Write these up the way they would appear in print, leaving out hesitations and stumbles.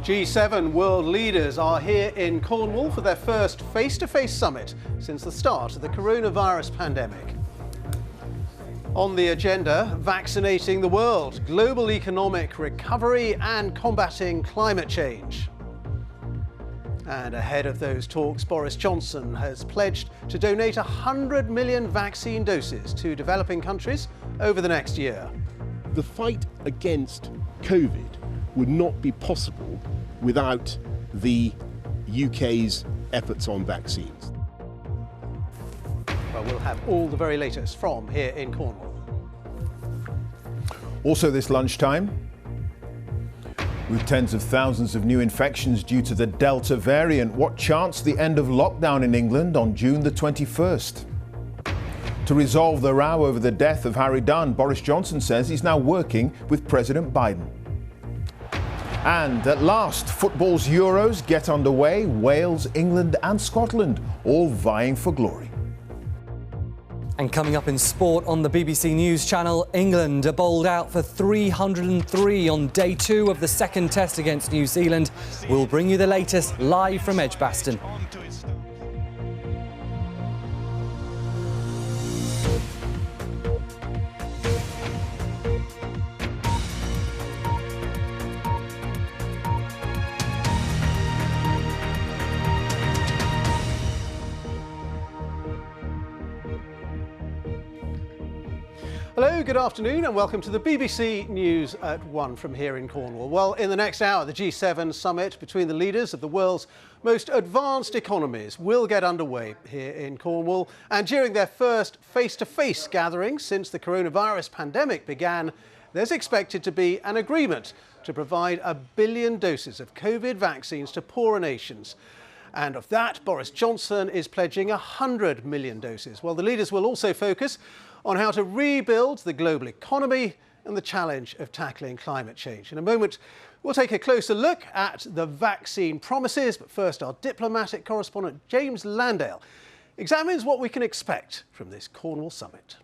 G7 world leaders are here in Cornwall for their first face-to-face summit since the start of the coronavirus pandemic. On the agenda, vaccinating the world, global economic recovery and combating climate change. And ahead of those talks, Boris Johnson has pledged to donate 100 million vaccine doses to developing countries over the next year. The fight against COVID would not be possible without the UK's efforts on vaccines. Well, we'll have all the very latest from here in Cornwall. Also this lunchtime, with tens of thousands of new infections due to the Delta variant, what chance the end of lockdown in England on June the 21st? To resolve the row over the death of Harry Dunn, Boris Johnson says he's now working with President Biden. And at last, football's Euros get underway. Wales, England and Scotland all vying for glory. And coming up in sport on the BBC News channel, England are bowled out for 303 on day 2 of the second test against New Zealand. We'll bring you the latest live from Edgbaston. Hello, good afternoon and welcome to the BBC News at 1 from here in Cornwall. Well, in the next hour, the G7 summit between the leaders of the world's most advanced economies will get underway here in Cornwall. And during their first face-to-face gathering since the coronavirus pandemic began, there's expected to be an agreement to provide 1 billion doses of COVID vaccines to poorer nations. And of that, Boris Johnson is pledging 100 million doses. Well, the leaders will also focus on how to rebuild the global economy and the challenge of tackling climate change. In a moment, we'll take a closer look at the vaccine promises. But first, our diplomatic correspondent, James Landale, examines what we can expect from this Cornwall summit.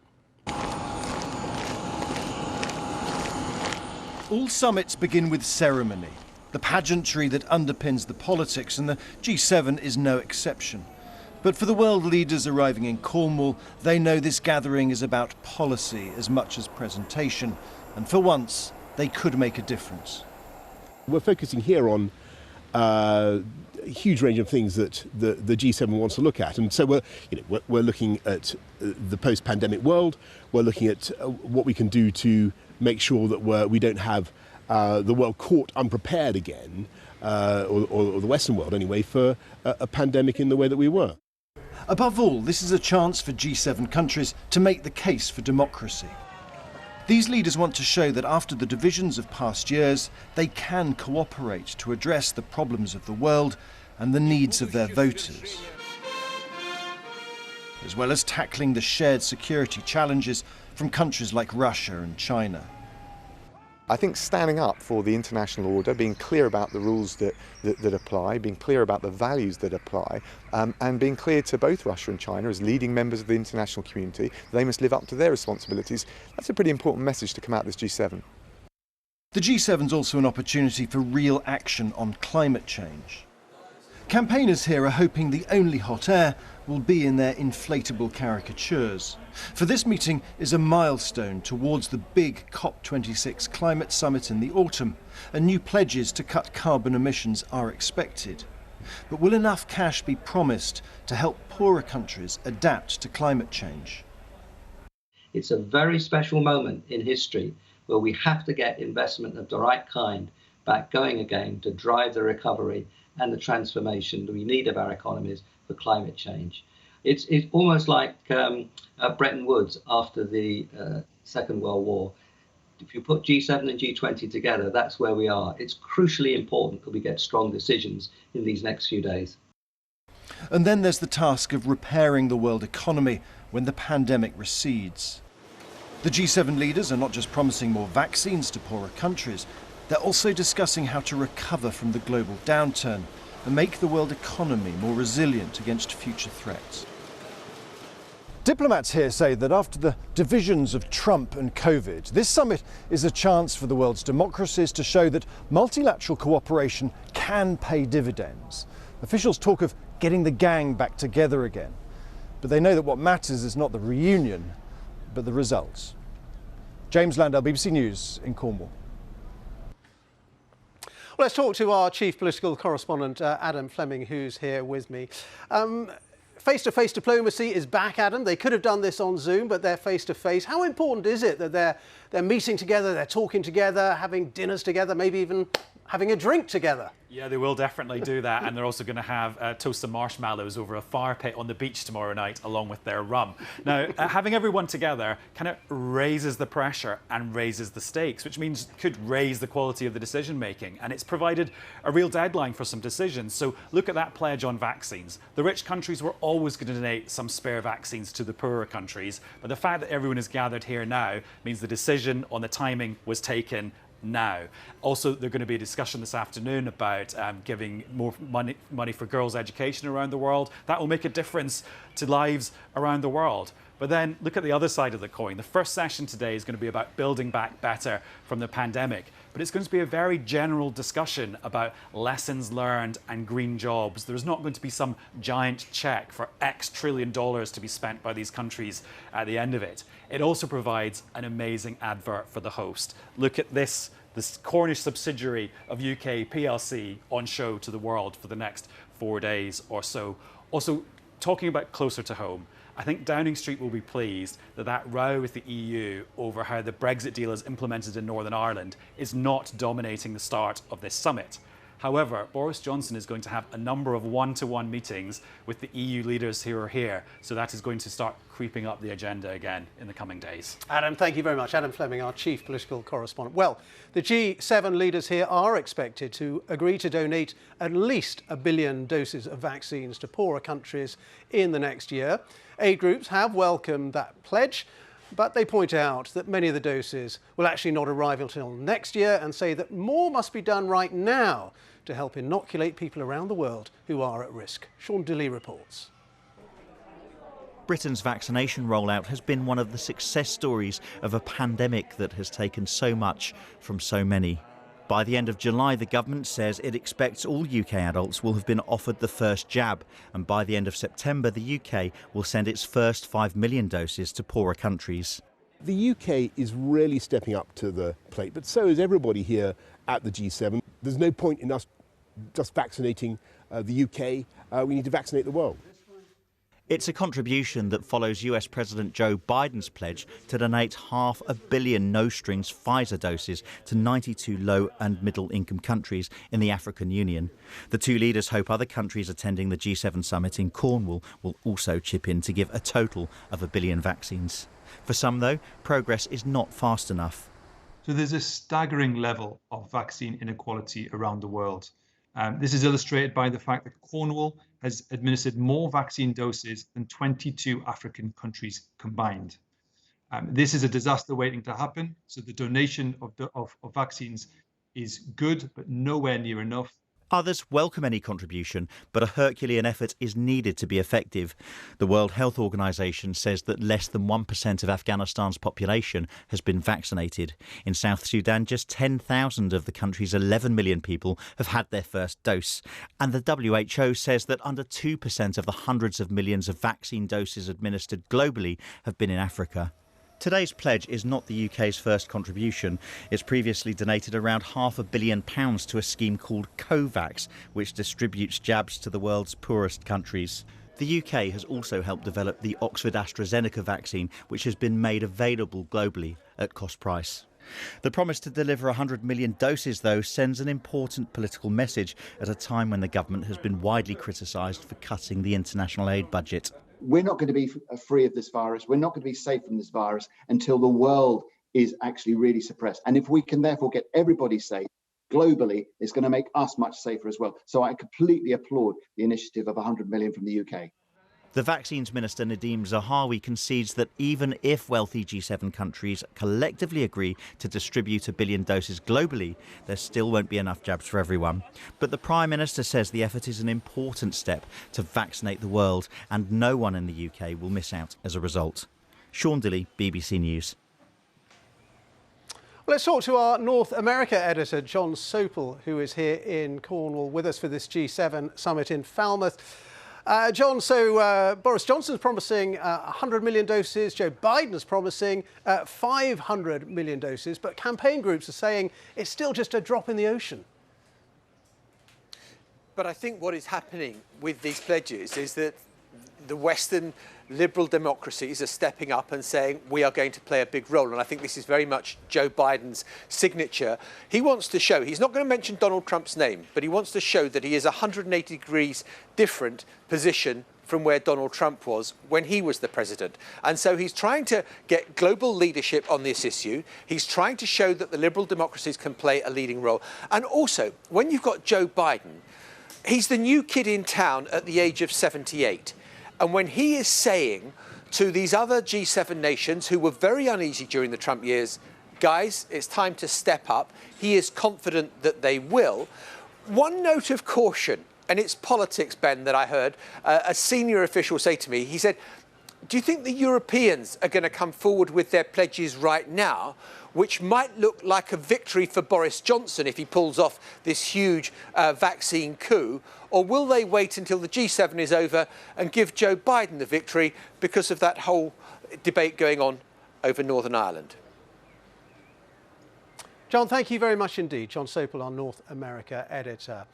All summits begin with ceremony, the pageantry that underpins the politics, and the G7 is no exception. But for the world leaders arriving in Cornwall, they know this gathering is about policy as much as presentation, and for once, they could make a difference. We're focusing here on a huge range of things that the G7 wants to look at, and so we're looking at the post-pandemic world. We're looking at what we can do to make sure that we don't have the world caught unprepared again, or the Western world anyway, for a pandemic in the way that we were. Above all, this is a chance for G7 countries to make the case for democracy. These leaders want to show that after the divisions of past years, they can cooperate to address the problems of the world and the needs of their voters, as well as tackling the shared security challenges from countries like Russia and China. I think standing up for the international order, being clear about the rules that apply, being clear about the values that apply, and being clear to both Russia and China as leading members of the international community, they must live up to their responsibilities. That's a pretty important message to come out of this G7. The G7 is also an opportunity for real action on climate change. Campaigners here are hoping the only hot air will be in their inflatable caricatures. For this meeting is a milestone towards the big COP26 climate summit in the autumn, and new pledges to cut carbon emissions are expected. But will enough cash be promised to help poorer countries adapt to climate change? It's a very special moment in history where we have to get investment of the right kind back going again to drive the recovery and the transformation that we need of our economies for climate change. It's almost like Bretton Woods after the Second World War. If you put G7 and G20 together, that's where we are. It's crucially important that we get strong decisions in these next few days. And then there's the task of repairing the world economy when the pandemic recedes. The G7 leaders are not just promising more vaccines to poorer countries, they're also discussing how to recover from the global downturn and make the world economy more resilient against future threats. Diplomats here say that after the divisions of Trump and COVID, this summit is a chance for the world's democracies to show that multilateral cooperation can pay dividends. Officials talk of getting the gang back together again, but they know that what matters is not the reunion, but the results. James Landell, BBC News in Cornwall. Well, let's talk to our chief political correspondent, Adam Fleming, who's here with me. Face-to-face diplomacy is back, Adam. They could have done this on Zoom, but they're face-to-face. How important is it that they're meeting together, they're talking together, having dinners together, maybe even having a drink together? Yeah, they will definitely do that, and they're also going to have toast and marshmallows over a fire pit on the beach tomorrow night, along with their rum. Now, having everyone together kind of raises the pressure and raises the stakes, which means could raise the quality of the decision making, and it's provided a real deadline for some decisions. So look at that pledge on vaccines. The rich countries were always going to donate some spare vaccines to the poorer countries, but the fact that everyone is gathered here now means the decision on the timing was taken now. Also, there's going to be a discussion this afternoon about giving more money for girls' education around the world. That will make a difference to lives around the world. But then look at the other side of the coin. The first session today is going to be about building back better from the pandemic. But it's going to be a very general discussion about lessons learned and green jobs. There's not going to be some giant check for X trillion dollars to be spent by these countries at the end of it. It also provides an amazing advert for the host. Look at this Cornish subsidiary of UK PLC on show to the world for the next 4 days or so. Also, talking about closer to home, I think Downing Street will be pleased that that row with the EU over how the Brexit deal is implemented in Northern Ireland is not dominating the start of this summit. However, Boris Johnson is going to have a number of one-to-one meetings with the EU leaders who are here, so that is going to start creeping up the agenda again in the coming days. Adam, thank you very much. Adam Fleming, our chief political correspondent. Well, the G7 leaders here are expected to agree to donate at least 1 billion doses of vaccines to poorer countries in the next year. Aid groups have welcomed that pledge, but they point out that many of the doses will actually not arrive until next year and say that more must be done right now to help inoculate people around the world who are at risk. Sean Dilley reports. Britain's vaccination rollout has been one of the success stories of a pandemic that has taken so much from so many. By the end of July, the government says it expects all UK adults will have been offered the first jab, and by the end of September, the UK will send its first 5 million doses to poorer countries. The UK is really stepping up to the plate, but so is everybody here at the G7. There's no point in us just vaccinating the UK. We need to vaccinate the world. It's a contribution that follows US President Joe Biden's pledge to donate 500 million no-strings Pfizer doses to 92 low and middle-income countries in the African Union. The two leaders hope other countries attending the G7 summit in Cornwall will also chip in to give a total of 1 billion vaccines. For some, though, progress is not fast enough. So there's a staggering level of vaccine inequality around the world. This is illustrated by the fact that Cornwall has administered more vaccine doses than 22 African countries combined. This is a disaster waiting to happen. So the donation of vaccines is good, but nowhere near enough. Others welcome any contribution, but a Herculean effort is needed to be effective. The World Health Organization says that less than 1% of Afghanistan's population has been vaccinated. In South Sudan, just 10,000 of the country's 11 million people have had their first dose. And the WHO says that under 2% of the hundreds of millions of vaccine doses administered globally have been in Africa. Today's pledge is not the UK's first contribution. It's previously donated around £500 million to a scheme called COVAX, which distributes jabs to the world's poorest countries. The UK has also helped develop the Oxford-AstraZeneca vaccine, which has been made available globally at cost price. The promise to deliver 100 million doses, though, sends an important political message at a time when the government has been widely criticised for cutting the international aid budget. We're not going to be free of this virus. We're not going to be safe from this virus until the world is actually really suppressed. And if we can therefore get everybody safe globally, it's going to make us much safer as well. So I completely applaud the initiative of 100 million from the UK. The Vaccines Minister Nadhim Zahawi concedes that even if wealthy G7 countries collectively agree to distribute 1 billion doses globally, there still won't be enough jabs for everyone. But the Prime Minister says the effort is an important step to vaccinate the world, and no one in the UK will miss out as a result. Sean Dilley, BBC News. Well, let's talk to our North America editor, John Sopel, who is here in Cornwall with us for this G7 summit in Falmouth. John, so Boris Johnson's promising 100 million doses, Joe Biden's promising 500 million doses, but campaign groups are saying it's still just a drop in the ocean. But I think what is happening with these pledges is that the Western liberal democracies are stepping up and saying we are going to play a big role. And I think this is very much Joe Biden's signature. He wants to show, he's not going to mention Donald Trump's name, but he wants to show that he is 180 degrees different position from where Donald Trump was when he was the president. And so he's trying to get global leadership on this issue. He's trying to show that the liberal democracies can play a leading role. And also, when you've got Joe Biden, he's the new kid in town at the age of 78. And when he is saying to these other G7 nations who were very uneasy during the Trump years, guys, it's time to step up, he is confident that they will. One note of caution, and it's politics, Ben, that I heard a senior official say to me. He said, do you think the Europeans are going to come forward with their pledges right now, which might look like a victory for Boris Johnson if he pulls off this huge vaccine coup? Or will they wait until the G7 is over and give Joe Biden the victory because of that whole debate going on over Northern Ireland? John, thank you very much indeed. John Sopel, our North America editor.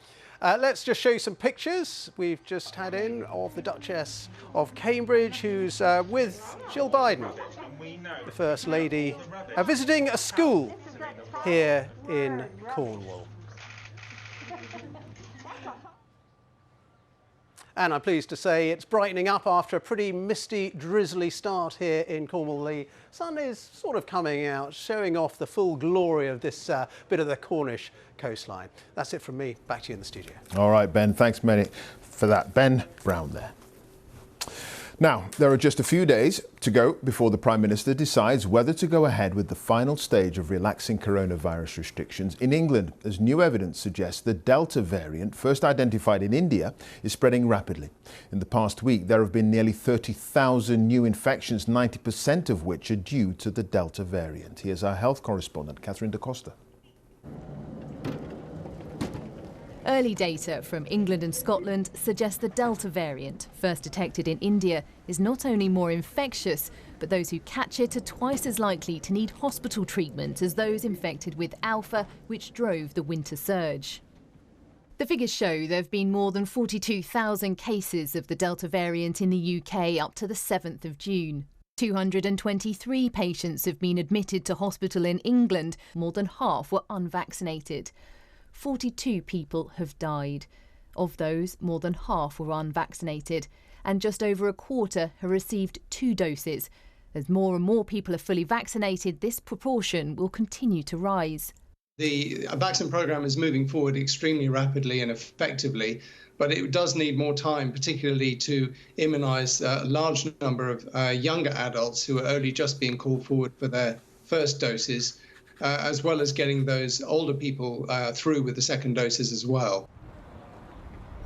Let's just show you some pictures we've just had in of the Duchess of Cambridge, who's with Jill Biden, the First Lady, visiting a school here in Cornwall. And I'm pleased to say it's brightening up after a pretty misty, drizzly start here in Cornwall. The sun is sort of coming out, showing off the full glory of this bit of the Cornish coastline. That's it from me. Back to you in the studio. All right, Ben, thanks many for that. Ben Brown there. Now, there are just a few days to go before the Prime Minister decides whether to go ahead with the final stage of relaxing coronavirus restrictions in England, as new evidence suggests the Delta variant, first identified in India, is spreading rapidly. In the past week, there have been nearly 30,000 new infections, 90% of which are due to the Delta variant. Here's our health correspondent, Catherine da Costa. Early data from England and Scotland suggests the Delta variant, first detected in India, is not only more infectious, but those who catch it are twice as likely to need hospital treatment as those infected with Alpha, which drove the winter surge. The figures show there have been more than 42,000 cases of the Delta variant in the UK up to the 7th of June. 223 patients have been admitted to hospital in England, more than half were unvaccinated. 42 people have died. Of those, more than half were unvaccinated, and just over a quarter have received 2 doses. As more and more people are fully vaccinated, this proportion will continue to rise. The vaccine programme is moving forward extremely rapidly and effectively, but it does need more time, particularly to immunise a large number of younger adults who are only just being called forward for their first doses, as well as getting those older people through with the second doses as well.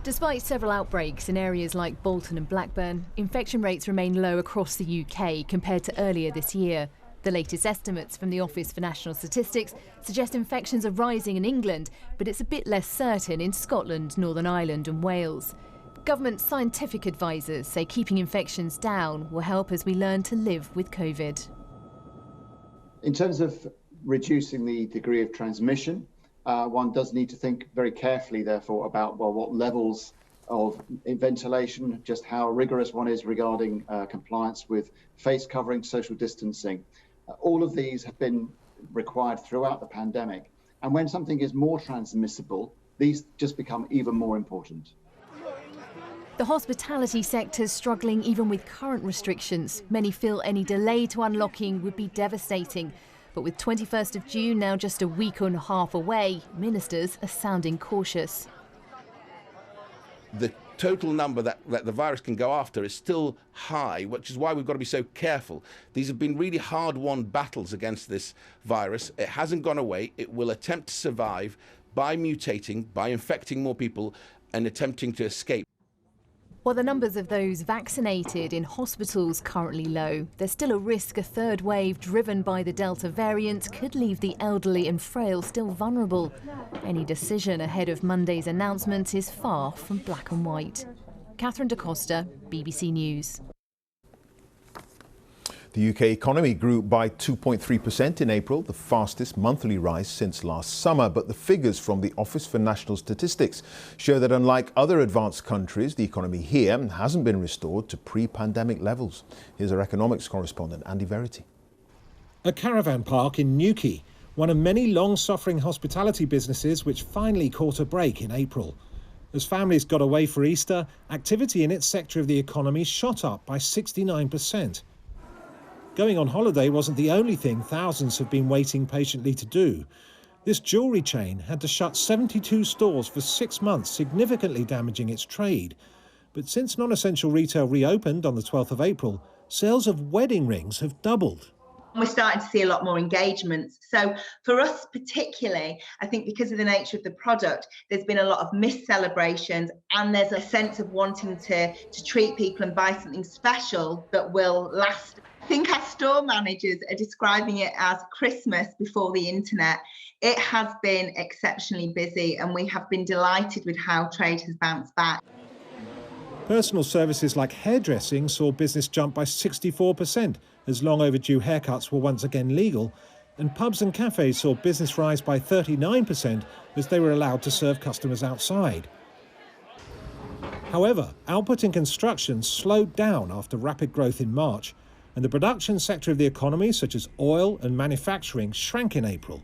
Despite several outbreaks in areas like Bolton and Blackburn, infection rates remain low across the UK compared to earlier this year. The latest estimates from the Office for National Statistics suggest infections are rising in England, but it's a bit less certain in Scotland, Northern Ireland and Wales. Government scientific advisors say keeping infections down will help as we learn to live with COVID. In terms of reducing the degree of transmission, one does need to think very carefully, therefore, about what levels of ventilation, just how rigorous one is regarding compliance with face covering, social distancing. All of these have been required throughout the pandemic. And when something is more transmissible, these just become even more important. The hospitality sector's struggling even with current restrictions. Many feel any delay to unlocking would be devastating. But with 21st of June now just a week and a half away, ministers are sounding cautious. The total number that the virus can go after is still high, which is why we've got to be so careful. These have been really hard-won battles against this virus. It hasn't gone away. It will attempt to survive by mutating, by infecting more people and attempting to escape. While the numbers of those vaccinated in hospitals currently low, there's still a risk a third wave driven by the Delta variant could leave the elderly and frail still vulnerable. Any decision ahead of Monday's announcement is far from black and white. Catherine Da Costa, BBC News. The UK economy grew by 2.3% in April, the fastest monthly rise since last summer. But the figures from the Office for National Statistics show that unlike other advanced countries, the economy here hasn't been restored to pre-pandemic levels. Here's our economics correspondent, Andy Verity. A caravan park in Newquay, one of many long-suffering hospitality businesses which finally caught a break in April. As families got away for Easter, activity in its sector of the economy shot up by 69%. Going on holiday wasn't the only thing thousands have been waiting patiently to do. This jewellery chain had to shut 72 stores for 6 months, significantly damaging its trade. But since non-essential retail reopened on the 12th of April, sales of wedding rings have doubled. We're starting to see a lot more engagements. So for us particularly, I think because of the nature of the product, there's been a lot of missed celebrations and there's a sense of wanting to treat people and buy something special that will last. I think our store managers are describing it as Christmas before the internet. It has been exceptionally busy and we have been delighted with how trade has bounced back. Personal services like hairdressing saw business jump by 64% as long overdue haircuts were once again legal, and pubs and cafes saw business rise by 39% as they were allowed to serve customers outside. However, output in construction slowed down after rapid growth in March, and the production sector of the economy, such as oil and manufacturing, shrank in April.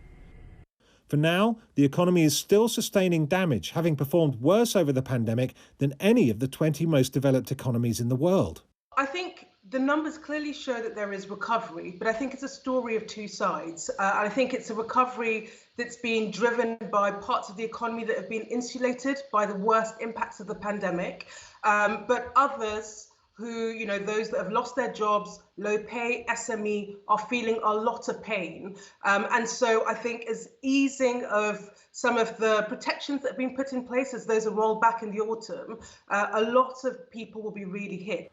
For now, the economy is still sustaining damage, having performed worse over the pandemic than any of the 20 most developed economies in the world. I think the numbers clearly show that there is recovery, but I think it's a story of two sides. I think it's a recovery that's being driven by parts of the economy that have been insulated by the worst impacts of the pandemic, but others who, those that have lost their jobs, low pay, SME, are feeling a lot of pain. And so I think as easing of some of the protections that have been put in place, as those are rolled back in the autumn, a lot of people will be really hit.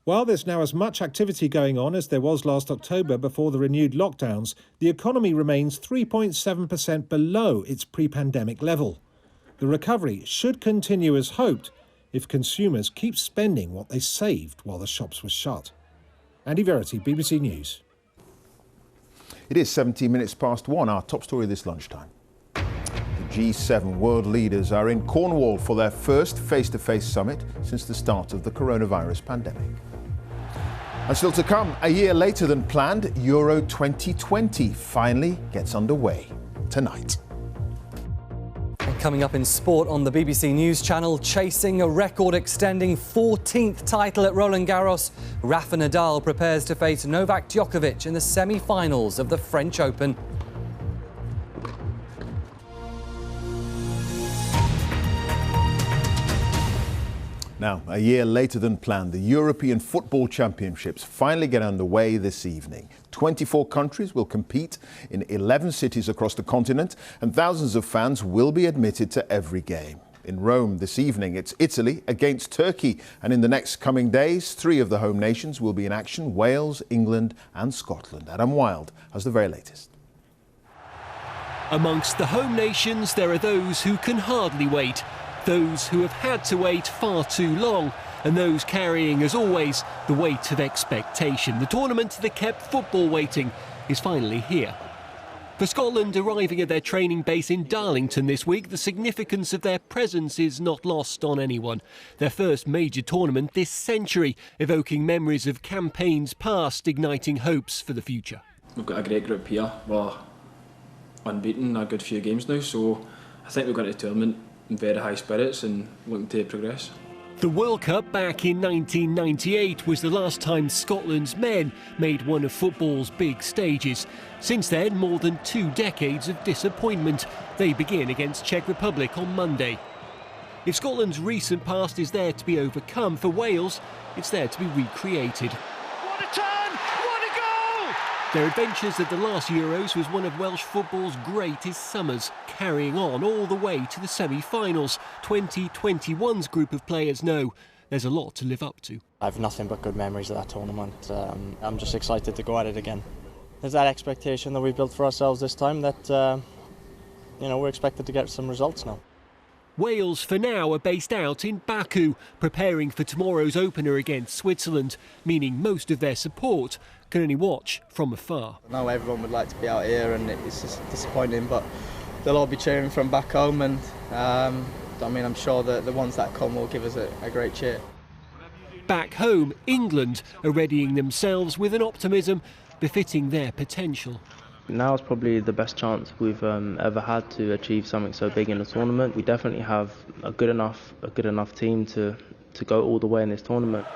While there's now as much activity going on as there was last October before the renewed lockdowns, the economy remains 3.7% below its pre-pandemic level. The recovery should continue as hoped if consumers keep spending what they saved while the shops were shut. Andy Verity, BBC News. It is 17 minutes past 1, our top story this lunchtime. The G7 world leaders are in Cornwall for their first face-to-face summit since the start of the coronavirus pandemic. And still to come, a year later than planned, Euro 2020 finally gets underway tonight. Coming up in sport on the BBC News channel, chasing a record-extending 14th title at Roland Garros, Rafa Nadal prepares to face Novak Djokovic in the semi-finals of the French Open. Now, a year later than planned, the European Football Championships finally get underway this evening. 24 countries will compete in 11 cities across the continent, and thousands of fans will be admitted to every game. In Rome this evening, it's Italy against Turkey, and in the next coming days, 3 of the home nations will be in action: Wales, England and Scotland. Adam Wilde has the very latest. Amongst the home nations, there are those who can hardly wait, those who have had to wait far too long, and those carrying, as always, the weight of expectation. The tournament that kept football waiting is finally here. For Scotland, arriving at their training base in Darlington this week, the significance of their presence is not lost on anyone. Their first major tournament this century, evoking memories of campaigns past, igniting hopes for the future. We've got a great group here. We're unbeaten a good few games now, so I think we're going to the tournament in very high spirits and looking to progress. The World Cup back in 1998 was the last time Scotland's men made one of football's big stages. Since then, more than 2 decades of disappointment. They begin against Czech Republic on Monday. If Scotland's recent past is there to be overcome, for Wales, it's there to be recreated. What a turn! What a goal! Their adventures at the last Euros was one of Welsh football's greatest summers, carrying on all the way to the semi-finals. 2021's group of players know there's a lot to live up to. I have nothing but good memories of that tournament. I'm just excited to go at it again. There's that expectation that we've built for ourselves this time that, we're expected to get some results now. Wales, for now, are based out in Baku, preparing for tomorrow's opener against Switzerland, meaning most of their support can only watch from afar. I know everyone would like to be out here and it's just disappointing, but they'll all be cheering from back home, and I'm sure that the ones that come will give us a great cheer. Back home, England are readying themselves with an optimism befitting their potential. Now is probably the best chance we've ever had to achieve something so big in a tournament. We definitely have a good enough team to go all the way in this tournament.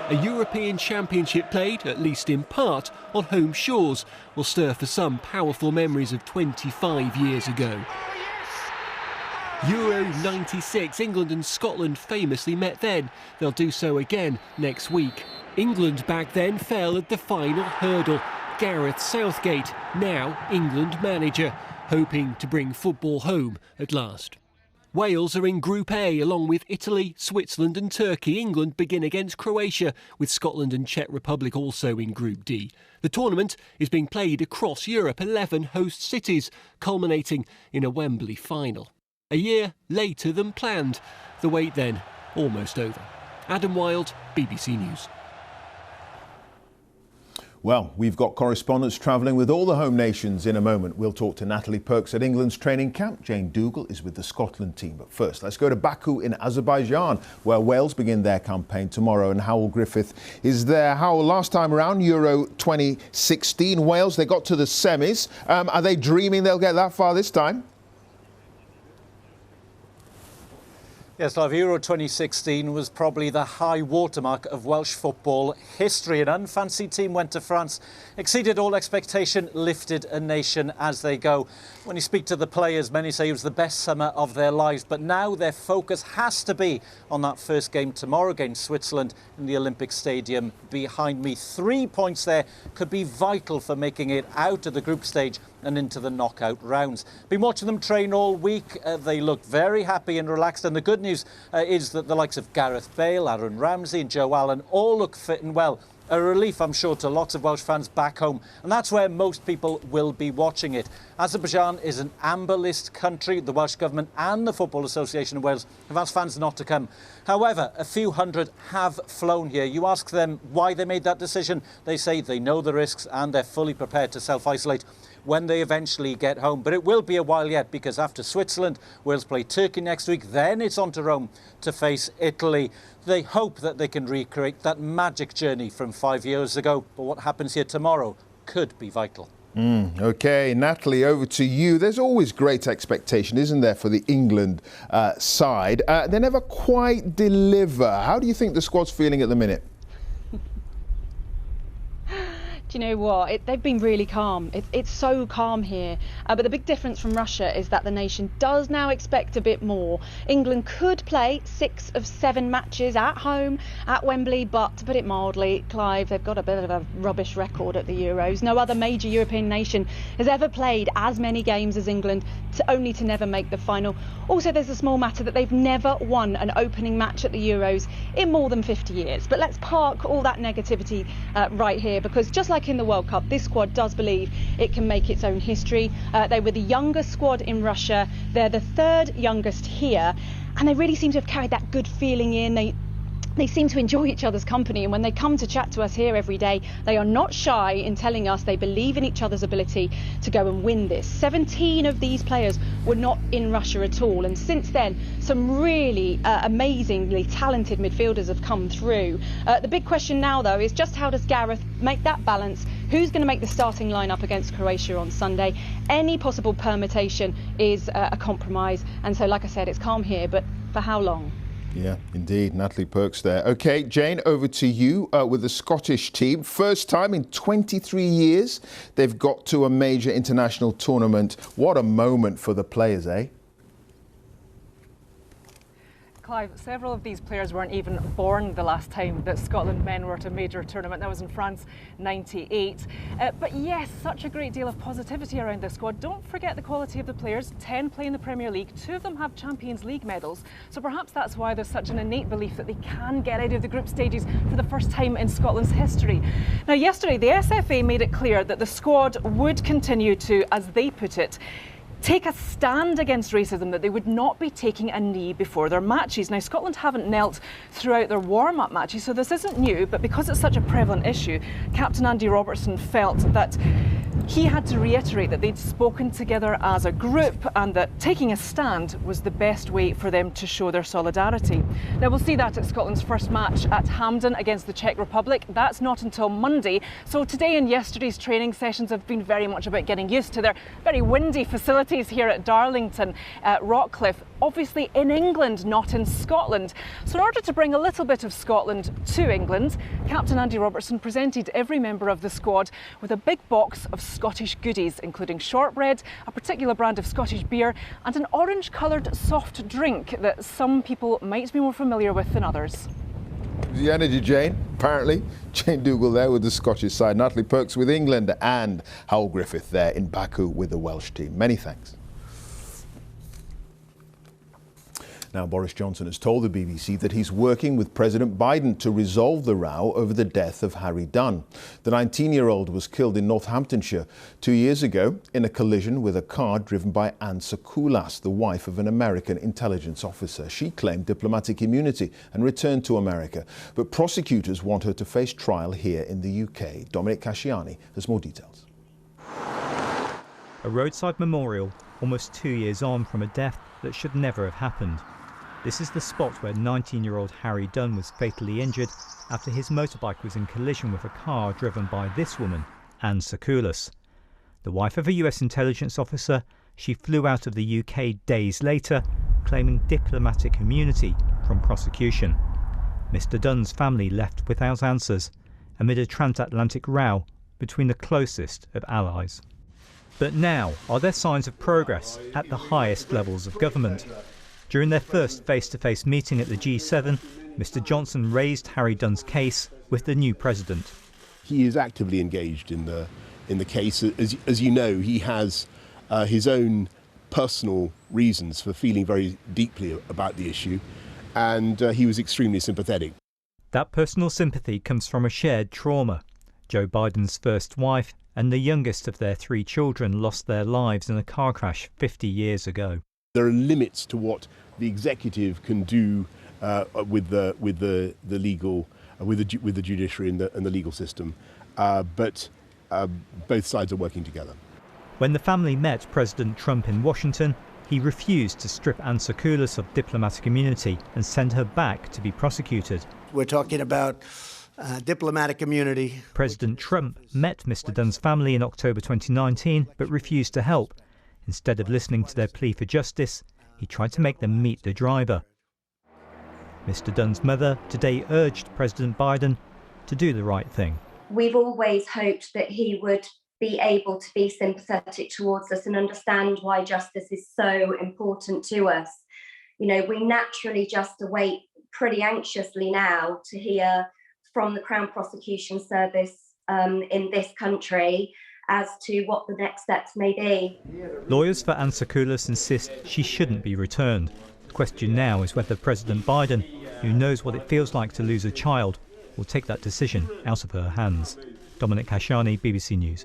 A European Championship played, at least in part, on home shores will stir for some powerful memories of 25 years ago. Euro 96, England and Scotland famously met then. They'll do so again next week. England back then fell at the final hurdle. Gareth Southgate, now England manager, hoping to bring football home at last. Wales are in Group A along with Italy, Switzerland and Turkey. England begin against Croatia, with Scotland and Czech Republic also in Group D. The tournament is being played across Europe, 11 host cities, culminating in a Wembley final. A year later than planned. The wait then almost over. Adam Wilde, BBC News. Well, we've got correspondents travelling with all the home nations in a moment. We'll talk to Natalie Perks at England's training camp. Jane Dougall is with the Scotland team. But first, let's go to Baku in Azerbaijan, where Wales begin their campaign tomorrow, and Howell Griffith is there. Howell, last time around, Euro 2016, Wales, they got to the semis. Are they dreaming they'll get that far this time? Yes, Clive, Euro 2016 was probably the high watermark of Welsh football history. An unfancied team went to France, exceeded all expectation, lifted a nation as they go. When you speak to the players, many say it was the best summer of their lives. But now their focus has to be on that first game tomorrow against Switzerland in the Olympic Stadium behind me. 3 points there could be vital for making it out of the group stage and into the knockout rounds. Been watching them train all week. They look very happy and relaxed, and the good news is that the likes of Gareth Bale, Aaron Ramsey and Joe Allen all look fit and well. A relief, I'm sure, to lots of Welsh fans back home, and that's where most people will be watching it. Azerbaijan is an amber list country. The Welsh Government and the Football Association of Wales have asked fans not to come. However, a few hundred have flown here. You ask them why they made that decision. They say they know the risks and they're fully prepared to self-isolate when they eventually get home. But it will be a while yet, because after Switzerland, Wales play Turkey next week. Then it's on to Rome to face Italy. They hope that they can recreate that magic journey from 5 years ago. But what happens here tomorrow could be vital. OK, Natalie, over to you. There's always great expectation, isn't there, for the England side? They never quite deliver. How do you think the squad's feeling at the minute? Do you know what? They've been really calm. It's so calm here. But the big difference from Russia is that the nation does now expect a bit more. England could play 6 of 7 matches at home at Wembley, but to put it mildly, Clive, they've got a bit of a rubbish record at the Euros. No other major European nation has ever played as many games as England, only to never make the final. Also, there's a small matter that they've never won an opening match at the Euros in more than 50 years. But let's park all that negativity right here, because just like in the World Cup, this squad does believe it can make its own history. They were the youngest squad in Russia. They're the 3rd youngest here, and they really seem to have carried that good feeling in. They seem to enjoy each other's company, and when they come to chat to us here every day, they are not shy in telling us they believe in each other's ability to go and win this. 17 of these players were not in Russia at all, and since then some really amazingly talented midfielders have come through. The big question now, though, is just how does Gareth make that balance? Who's going to make the starting lineup against Croatia on Sunday? Any possible permutation is a compromise, and so, like I said, it's calm here, but for how long? Yeah, indeed. Natalie Perks there. OK, Jane, over to you with the Scottish team. First time in 23 years they've got to a major international tournament. What a moment for the players, eh? Clive, several of these players weren't even born the last time that Scotland men were at a major tournament. That was in France, 98. But yes, such a great deal of positivity around this squad. Don't forget the quality of the players. 10 play in the Premier League. 2 of them have Champions League medals. So perhaps that's why there's such an innate belief that they can get out of the group stages for the first time in Scotland's history. Now, yesterday, the SFA made it clear that the squad would continue to, as they put it, take a stand against racism, that they would not be taking a knee before their matches. Now, Scotland haven't knelt throughout their warm-up matches, so this isn't new, but because it's such a prevalent issue, Captain Andy Robertson felt that he had to reiterate that they'd spoken together as a group and that taking a stand was the best way for them to show their solidarity. Now, we'll see that at Scotland's first match at Hampden against the Czech Republic. That's not until Monday, so today and yesterday's training sessions have been very much about getting used to their very windy facilities here at Darlington, Rockcliffe, obviously in England, not in Scotland. So in order to bring a little bit of Scotland to England, Captain Andy Robertson presented every member of the squad with a big box of Scottish goodies, including shortbread, a particular brand of Scottish beer, and an orange-coloured soft drink that some people might be more familiar with than others. The energy, Jane, apparently. Jane Dougall there with the Scottish side, Natalie Perks with England, and Howell Griffith there in Baku with the Welsh team. Many thanks. Now, Boris Johnson has told the BBC that he's working with President Biden to resolve the row over the death of Harry Dunn. The 19-year-old was killed in Northamptonshire 2 years ago in a collision with a car driven by Anne Sokoulas, the wife of an American intelligence officer. She claimed diplomatic immunity and returned to America, but prosecutors want her to face trial here in the UK. Dominic Casciani has more details. A roadside memorial almost 2 years on from a death that should never have happened. This is the spot where 19-year-old Harry Dunn was fatally injured after his motorbike was in collision with a car driven by this woman, Anne Sokoulas. The wife of a US intelligence officer, she flew out of the UK days later, claiming diplomatic immunity from prosecution. Mr. Dunn's family left without answers amid a transatlantic row between the closest of allies. But now, are there signs of progress at the highest levels of government? During their first face-to-face meeting at the G7, Mr. Johnson raised Harry Dunn's case with the new president. He is actively engaged in the case. As you know, he has his own personal reasons for feeling very deeply about the issue, and he was extremely sympathetic. That personal sympathy comes from a shared trauma. Joe Biden's first wife and the youngest of their 3 children lost their lives in a car crash 50 years ago. There are limits to what the executive can do with the legal, with the judiciary and the legal system, but both sides are working together. When the family met President Trump in Washington, he refused to strip Anne Sokoulas of diplomatic immunity and send her back to be prosecuted. We're talking about diplomatic immunity. President Trump met Mr. Dunn's family in October 2019, but refused to help. Instead of listening to their plea for justice, he tried to make them meet the driver. Mr. Dunn's mother today urged President Biden to do the right thing. We've always hoped that he would be able to be sympathetic towards us and understand why justice is so important to us. You know, we naturally just await pretty anxiously now to hear from the Crown Prosecution Service in this country as to what the next steps may be. Lawyers for Anne Sokoulas insist she shouldn't be returned. The question now is whether President Biden, who knows what it feels like to lose a child, will take that decision out of her hands. Dominic Casciani, BBC News.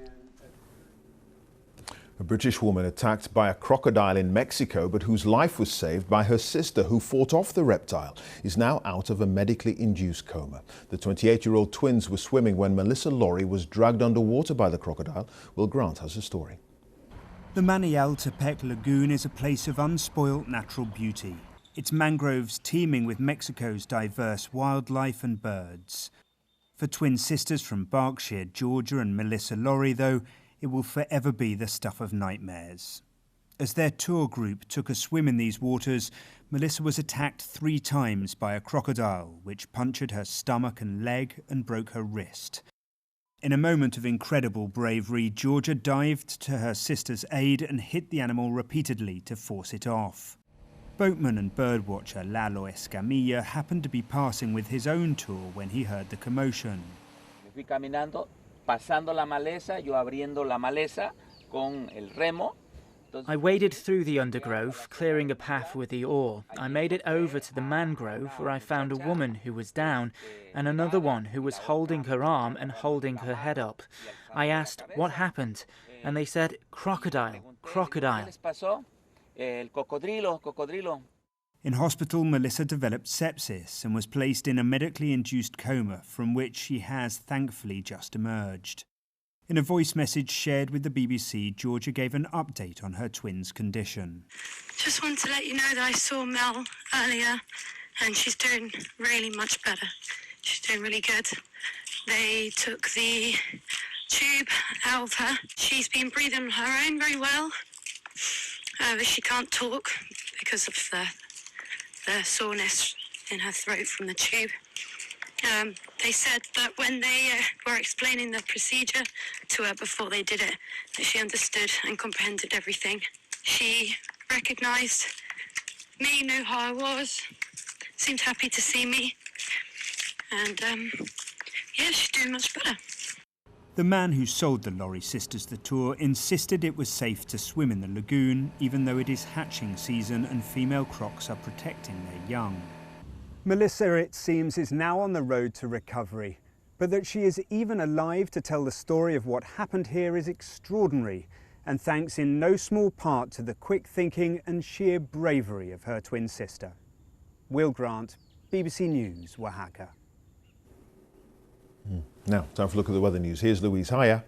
A British woman attacked by a crocodile in Mexico, but whose life was saved by her sister, who fought off the reptile, is now out of a medically induced coma. The 28-year-old twins were swimming when Melissa Laurie was dragged underwater by the crocodile. Will Grant has a story. The Manialtepec Lagoon is a place of unspoilt natural beauty. Its mangroves teeming with Mexico's diverse wildlife and birds. For twin sisters from Berkshire, Georgia and Melissa Laurie, though, it will forever be the stuff of nightmares. As their tour group took a swim in these waters, Melissa was attacked 3 times by a crocodile, which punctured her stomach and leg and broke her wrist. In a moment of incredible bravery, Georgia dived to her sister's aid and hit the animal repeatedly to force it off. Boatman and birdwatcher Lalo Escamilla happened to be passing with his own tour when he heard the commotion. Fui caminando, pasando la maleza, yo abriendo la maleza con el remo. I waded through the undergrowth, clearing a path with the oar. I made it over to the mangrove where I found a woman who was down and another one who was holding her arm and holding her head up. I asked, what happened? And they said, crocodile, crocodile. In hospital, Melissa developed sepsis and was placed in a medically induced coma from which she has thankfully just emerged. In a voice message shared with the BBC, Georgia gave an update on her twins' condition. Just wanted to let you know that I saw Mel earlier and she's doing really much better. She's doing really good. They took the tube out of her. She's been breathing on her own very well. But she can't talk because of the soreness in her throat from the tube. They said that when they were explaining the procedure to her before they did it, that she understood and comprehended everything. She recognised me, knew how I was, seemed happy to see me, and yeah, she's doing much better. The man who sold the Lorry sisters the tour insisted it was safe to swim in the lagoon, even though it is hatching season and female crocs are protecting their young. Melissa, it seems, is now on the road to recovery, but that she is even alive to tell the story of what happened here is extraordinary, and thanks in no small part to the quick thinking and sheer bravery of her twin sister. Will Grant, BBC News, Oaxaca. Now, time for a look at the weather news. Here's Louise. Hiya.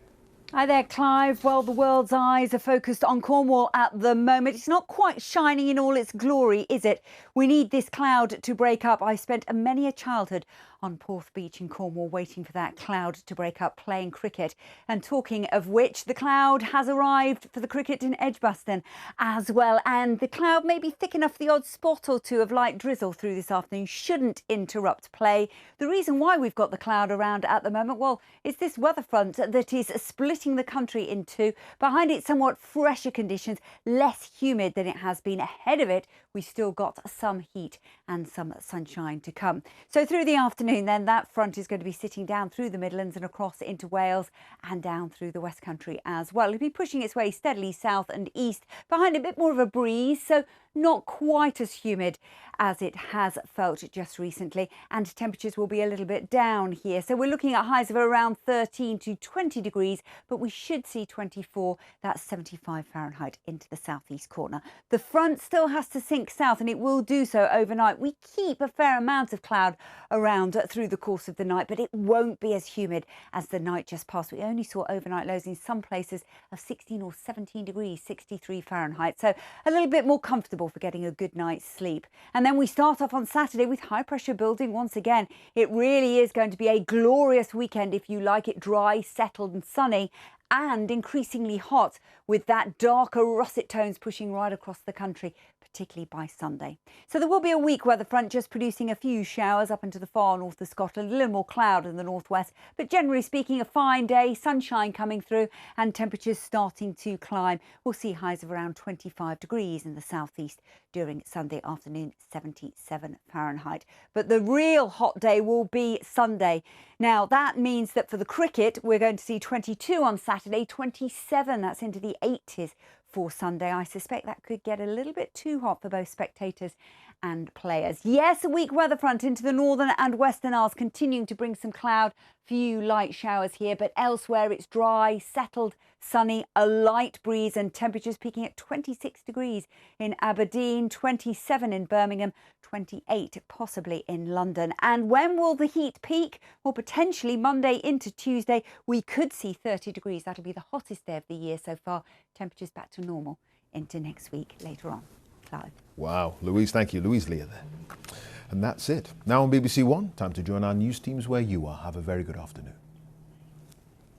Hi there, Clive. Well, the world's eyes are focused on Cornwall at the moment. It's not quite shining in all its glory, is it? We need this cloud to break up. I spent many a childhood on Porth Beach in Cornwall waiting for that cloud to break up, playing cricket. And talking of which, the cloud has arrived for the cricket in Edgbaston as well. And the cloud may be thick enough, the odd spot or two of light drizzle through this afternoon shouldn't interrupt play. The reason why we've got the cloud around at the moment, well, it's this weather front that is splitting the country in two. Behind it, somewhat fresher conditions, less humid than it has been. Ahead of it, we've still got some heat and some sunshine to come. So through the afternoon, then, that front is going to be sitting down through the Midlands and across into Wales and down through the West Country as well. It'll be pushing its way steadily south and east. Behind a bit more of a breeze, so not quite as humid as it has felt just recently, and temperatures will be a little bit down here. So we're looking at highs of around 13 to 20 degrees, but we should see 24, that's 75 Fahrenheit into the southeast corner. The front still has to sink south, and it will do so overnight. We keep a fair amount of cloud around through the course of the night, but it won't be as humid as the night just passed. We only saw overnight lows in some places of 16 or 17 degrees, 63 Fahrenheit. So a little bit more comfortable for getting a good night's sleep. And then we start off on Saturday with high pressure building once again. It really is going to be a glorious weekend if you like it dry, settled and sunny, and increasingly hot with that darker russet tones pushing right across the country, particularly by Sunday. So there will be a weak weather front just producing a few showers up into the far north of Scotland, a little more cloud in the northwest, but generally speaking a fine day, sunshine coming through and temperatures starting to climb. We'll see highs of around 25 degrees in the southeast during Sunday afternoon, 77 Fahrenheit. But the real hot day will be Sunday. Now that means that for the cricket we're going to see 22 on Saturday, 27, that's into the 80s for Sunday. I suspect that could get a little bit too hot for both spectators and players. Yes, a weak weather front into the northern and western Isles, continuing to bring some cloud, few light showers here, but elsewhere it's dry, settled, sunny, a light breeze and temperatures peaking at 26 degrees in Aberdeen, 27 in Birmingham, 28 possibly in London. And when will the heat peak? Well, potentially Monday into Tuesday, we could see 30 degrees. That'll be the hottest day of the year so far. Temperatures back to normal into next week later on. Clive. Wow, Louise, thank you. Louise Leah there. And that's it. Now on BBC One, time to join our news teams where you are. Have a very good afternoon.